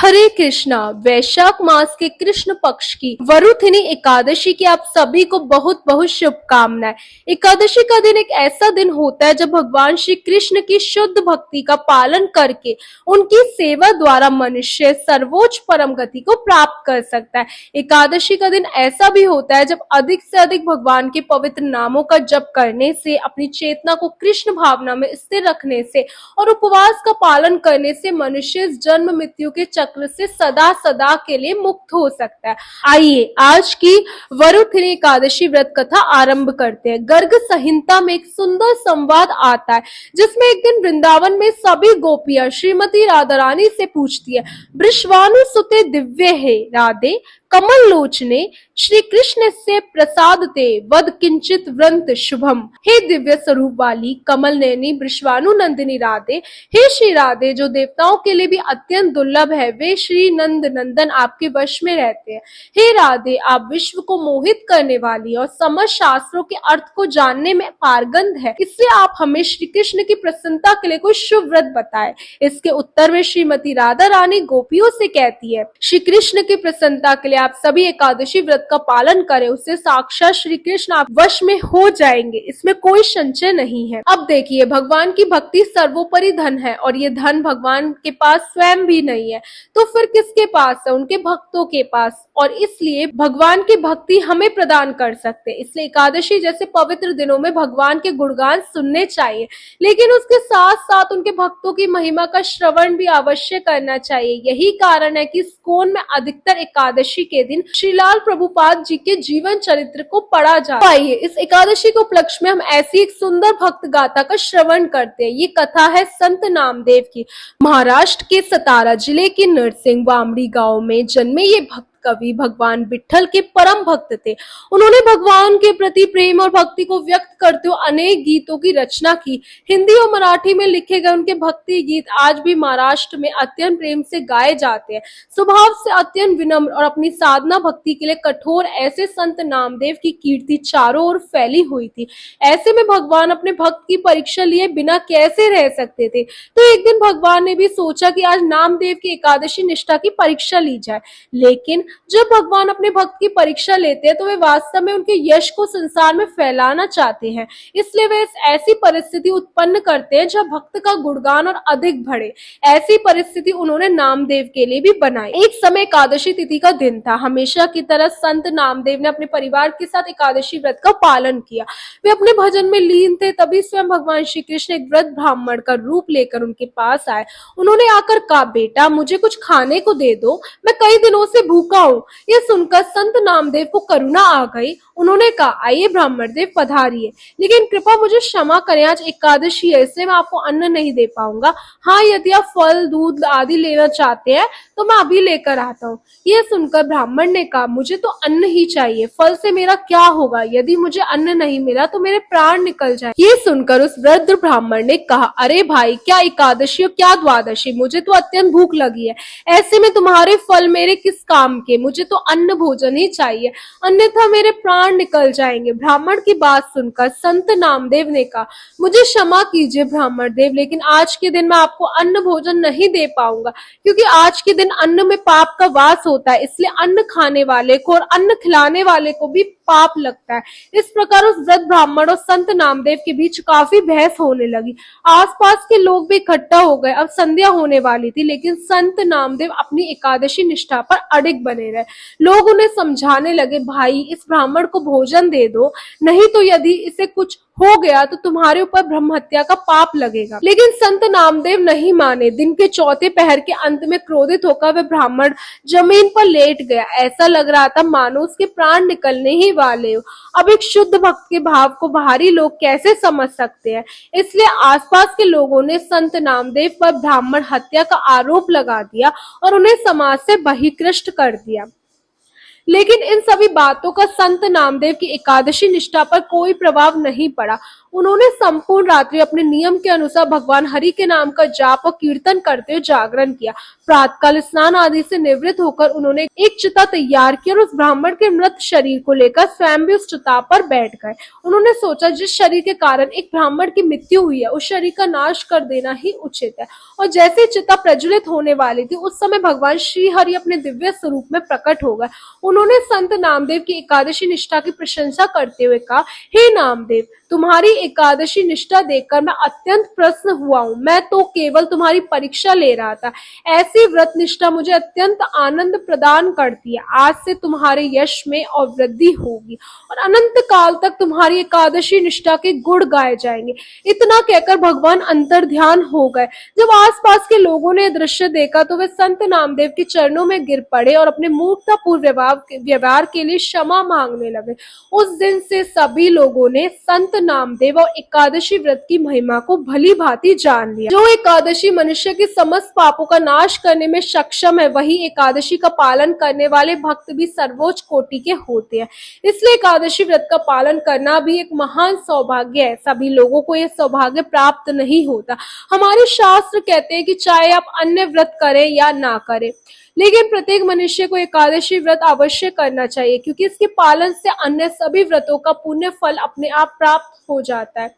हरे कृष्णा। वैशाख मास के कृष्ण पक्ष की वरुथिनी एकादशी की आप सभी को बहुत बहुत शुभकामनाएं। एकादशी का दिन एक ऐसा दिन होता है जब भगवान श्री कृष्ण की शुद्ध भक्ति का पालन करके उनकी सेवा द्वारा मनुष्य सर्वोच्च परम गति को प्राप्त कर सकता है। एकादशी का दिन ऐसा भी होता है जब अधिक से अधिक भगवान के पवित्र नामों का जप करने से, अपनी चेतना को कृष्ण भावना में स्थिर रखने से और उपवास का पालन करने से मनुष्य इस जन्म मृत्यु के चक्र से सदा सदा के लिए मुक्त हो सकता है। आइए आज की वरुथिनी एकादशी व्रत कथा आरंभ करते हैं। गर्ग संहिता में एक सुंदर संवाद आता है जिसमें एक दिन वृंदावन में सभी गोपियां श्रीमती राधा रानी से पूछती है, वृषवानु सुते दिव्य है राधे, कमल लोचने श्री कृष्ण से प्रसाद ते वद किंचित व्रंत शुभम। हे दिव्य स्वरूप वाली कमल नयनी वृषवानु नंदिनी राधे, हे श्री राधे जो देवताओं के लिए भी अत्यंत दुर्लभ है, वे श्री नंद नंदन आपके वश में रहते हैं। हे राधे, आप विश्व को मोहित करने वाली और समस्त शास्त्रों के अर्थ को जानने में पारंगत है, इसलिए आप हमें श्री कृष्ण की प्रसन्नता के लिए कोई शुभ व्रत बताएं। इसके उत्तर में श्रीमती राधा रानी गोपियों से कहती है, श्री कृष्ण की प्रसन्नता के लिए आप सभी एकादशी व्रत का पालन करें, उससे साक्षात श्री कृष्ण आप वश में हो जाएंगे, इसमें कोई संशय नहीं है। अब देखिए, भगवान की भक्ति सर्वोपरि धन है और ये धन भगवान के पास स्वयं भी नहीं है, तो फिर किसके पास है? उनके भक्तों के पास। और इसलिए भगवान की भक्ति हमें प्रदान कर सकते हैं। इसलिए एकादशी जैसे पवित्र दिनों में भगवान के गुणगान सुनने चाहिए, लेकिन उसके साथ साथ उनके भक्तों की महिमा का श्रवण भी अवश्य करना चाहिए। यही कारण है कि इस्कॉन में अधिकतर एकादशी के दिन श्रीलाल प्रभुपाद जी के जीवन चरित्र को पढ़ा जाता है। आइए इस एकादशी के उपलक्ष्य में हम ऐसी एक सुंदर भक्त गाथा का श्रवण करते हैं। ये कथा है संत नामदेव की। महाराष्ट्र के सतारा जिले के नरसिंह बामड़ी गांव में जन्मे ये भक्त कवि भगवान विट्ठल के परम भक्त थे। उन्होंने भगवान के प्रति प्रेम और भक्ति को व्यक्त करते हुए अनेक गीतों की रचना की। हिंदी और मराठी में लिखे गए उनके भक्ति गीत आज भी महाराष्ट्र में अत्यंत प्रेम से गाए जाते हैं। स्वभाव से अत्यंत विनम्र और अपनी साधना भक्ति के लिए कठोर ऐसे संत नामदेव की कीर्ति चारों ओर फैली हुई थी। ऐसे में भगवान अपने भक्त की परीक्षा लिए बिना कैसे रह सकते थे। तो एक दिन भगवान ने भी सोचा कि आज नामदेव की एकादशी निष्ठा की परीक्षा ली जाए। लेकिन जब भगवान अपने भक्त की परीक्षा लेते हैं तो वे वास्तव में उनके यश को संसार में फैलाना चाहते हैं, इसलिए वे ऐसी परिस्थिति उत्पन्न करते हैं जब भक्त का गुणगान और अधिक बढ़े। ऐसी परिस्थिति उन्होंने नामदेव के लिए भी बनाई। एक समय एकादशी तिथि का दिन था। हमेशा की तरह संत नामदेव ने अपने परिवार के साथ एकादशी व्रत का पालन किया। वे अपने भजन में लीन थे। तभी स्वयं भगवान श्री कृष्ण एक वृद्ध ब्राह्मण का रूप लेकर उनके पास आए। उन्होंने आकर कहा, बेटा मुझे कुछ खाने को दे दो, मैं कई दिनों से भूखा हूँ। यह सुनकर संत नामदेव को करुणा आ गई। उन्होंने कहा, आइए ब्राह्मण देव पधारिए, लेकिन कृपा मुझे क्षमा करें, आज एकादशी है, इसलिए मैं आपको अन्न नहीं दे पाऊंगा। हाँ, यदि आप फल दूध आदि लेना चाहते हैं तो मैं अभी लेकर आता हूँ। यह सुनकर ब्राह्मण ने कहा, मुझे तो अन्न ही चाहिए, फल से मेरा क्या होगा? यदि मुझे अन्न नहीं मिला तो मेरे प्राण निकल जाए। ये सुनकर उस वृद्ध ब्राह्मण ने कहा, अरे भाई, क्या एकादशी और क्या द्वादशी, मुझे तो अत्यंत भूख लगी है। ऐसे में तुम्हारे फल मेरे किस काम के? मुझे तो अन्न भोजन ही चाहिए, अन्यथा मेरे प्राण निकल जाएंगे। ब्राह्मण की बात सुनकर संत नामदेव ने कहा, मुझे क्षमा कीजिए ब्राह्मण देव, लेकिन आज के दिन मैं आपको अन्न भोजन नहीं दे पाऊंगा, क्योंकि आज के दिन अन्न में पाप का वास होता है, इसलिए अन्न खाने वाले को और अन्न खिलाने वाले को भी पाप लगता है। इस प्रकार उस वृद्ध ब्राह्मण और संत नामदेव के बीच काफी बहस होने लगी। आसपास के लोग भी इकट्ठा हो गए। अब संध्या होने वाली थी, लेकिन संत नामदेव अपनी एकादशी निष्ठा पर अडिग बने रहे। लोग उन्हें समझाने लगे, भाई इस ब्राह्मण को भोजन दे दो, नहीं तो यदि इसे कुछ हो गया तो तुम्हारे ऊपर ब्रह्म हत्या का पाप लगेगा। लेकिन संत नामदेव नहीं माने। दिन के चौथे पहर के अंत में क्रोधित होकर वह ब्राह्मण जमीन पर लेट गया। ऐसा लग रहा था मानो उसके प्राण निकलने ही वाले हो। अब एक शुद्ध भक्त के भाव को बाहरी लोग कैसे समझ सकते हैं? इसलिए आसपास के लोगों ने संत नामदेव पर ब्राह्मण हत्या का आरोप लगा दिया और उन्हें समाज से बहिष्कृत कर दिया। लेकिन इन सभी बातों का संत नामदेव की एकादशी निष्ठा पर कोई प्रभाव नहीं पड़ा। उन्होंने संपूर्ण रात्रि अपने नियम के अनुसार भगवान हरि के नाम का जाप और कीर्तन करते हुए जागरण किया। प्रातःकाल स्नान आदि से निवृत्त होकर उन्होंने एक चिता तैयार की और उस ब्राह्मण के मृत शरीर को लेकर स्वयं भी उस चिता पर बैठ गए। उन्होंने सोचा जिस शरीर के कारण एक ब्राह्मण की मृत्यु हुई है उस शरीर का नाश कर देना ही उचित है। और जैसे चिता प्रज्वलित होने वाली थी उस समय भगवान श्री हरि अपने दिव्य स्वरूप में प्रकट हो गए। उन्होंने संत नामदेव की एकादशी निष्ठा की प्रशंसा करते हुए कहा, हे नामदेव, तुम्हारी एकादशी निष्ठा देखकर मैं अत्यंत प्रसन्न हुआ हूँ। मैं तो केवल तुम्हारी परीक्षा ले रहा था। ऐसी व्रत निष्ठा मुझे अत्यंत आनंद प्रदान करती है। आज से तुम्हारे यश में और वृद्धि होगी और अनंत काल तक तुम्हारी एकादशी निष्ठा के गुण गाए जाएंगे। इतना कहकर भगवान अंतर्ध्यान हो गए। जब आसपास के लोगों ने दृश्य देखा तो वे संत नामदेव के चरणों में गिर पड़े और अपने मूर्खतापूर्ण व्यवहार के लिए क्षमा मांगने लगे। उस दिन से सभी लोगों ने संत नामदेव और एकादशी व्रत की महिमा को भली भांति जान लिया। जो एकादशी मनुष्य के समस्त पापों का नाश करने में सक्षम है, वही एकादशी का पालन करने वाले भक्त भी सर्वोच्च कोटि के होते हैं। इसलिए एकादशी व्रत का पालन करना भी एक महान सौभाग्य है। सभी लोगों को यह सौभाग्य प्राप्त नहीं होता। हमारे शास्त्र कहते हैं कि चाहे आप अन्य व्रत करें या ना करें, लेकिन प्रत्येक मनुष्य को एकादशी व्रत अवश्य करना चाहिए, क्योंकि इसके पालन से अन्य सभी व्रतों का पुण्य फल अपने आप प्राप्त हो जाता है।